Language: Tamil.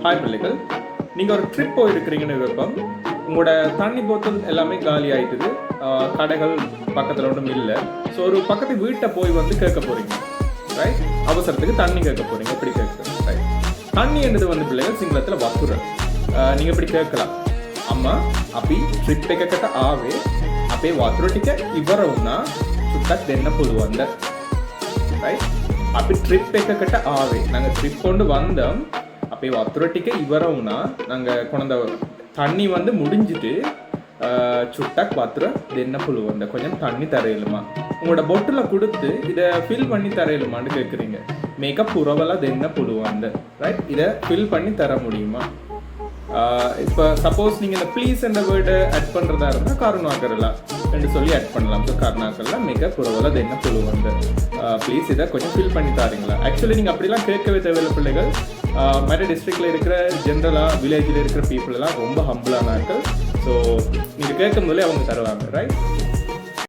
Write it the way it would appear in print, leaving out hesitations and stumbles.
ஹாய் பிள்ளைகள், நீங்கள் ஒரு ட்ரிப் போயிருக்கிறீங்கன்னு விருப்பம். உங்களோட தண்ணி போத்தல் எல்லாமே காலி ஆகிட்டுது. கடைகள் பக்கத்தில் ஒன்றும் இல்லை. ஸோ ஒரு பக்கத்து வீட்டை போய் வந்து கேட்க போகிறீங்க, ரைட்? அவசரத்துக்கு தண்ணி கேட்க போகிறீங்க. எப்படி கேட்குறது, ரைட்? தண்ணி என்னது வந்து பிள்ளைகள் சிங்களத்தில் வத்துரல். நீங்கள் எப்படி கேட்கலாம், அம்மா அப்படி ட்ரிப் එකකට ආවේ අපේ වතුර ටික ඉවර වුණා චුට්ටක් දෙන්න පුළුවන්ද, ரைட்? අපි ட்ரிப் එකකට ආවේ, நாங்கள் ட்ரிப் கொண்டு வந்தோம், அப்போ வத்துற ටික ඉවර වුණා, நாங்கள் கொண்ட தண்ணி வந்து முடிஞ்சிட்டு சுட்டக் வத்துற දෙන්න පුළුවන්ද, கொஞ்சம் தண்ணி தரையிலுமா, உங்களோட பொட்டில் கொடுத்து இதை ஃபில் பண்ணி தரையிலுமான்னு கேட்குறீங்க. மேக்கப் புறவெல்லாம் දෙන්න පුළුවන්ද, ரைட்? இதை ஃபில் பண்ணி தர முடியுமா? இப்போ சப்போஸ் நீங்கள் இந்த ப்ளீஸ் என்ற வேர்டை ஆட் பண்ணுறதா இருந்தால் கருணாக்கரெல்லாம் ரெண்டு சொல்லி ஆட் பண்ணலாம். ஸோ கருணாக்கரெல்லாம் மிக புறவெல்லாம் என்ன புழுவந்து ப்ளீஸ் இதை கொஞ்சம் ஃபில் பண்ணி தாரீங்களா? ஆக்சுவலி நீங்கள் அப்படிலாம் கேட்கவே தேவையில்லை பிள்ளைகள். மற்ற டிஸ்ட்ரிக்டில் இருக்கிற ஜென்ரலாக வில்லேஜில் இருக்கிற பீப்புளெல்லாம் ரொம்ப ஹம்பிளான ஆட்கள். ஸோ நீங்கள் கேட்கும் போதே அவங்க தருவாங்க, ரைட்?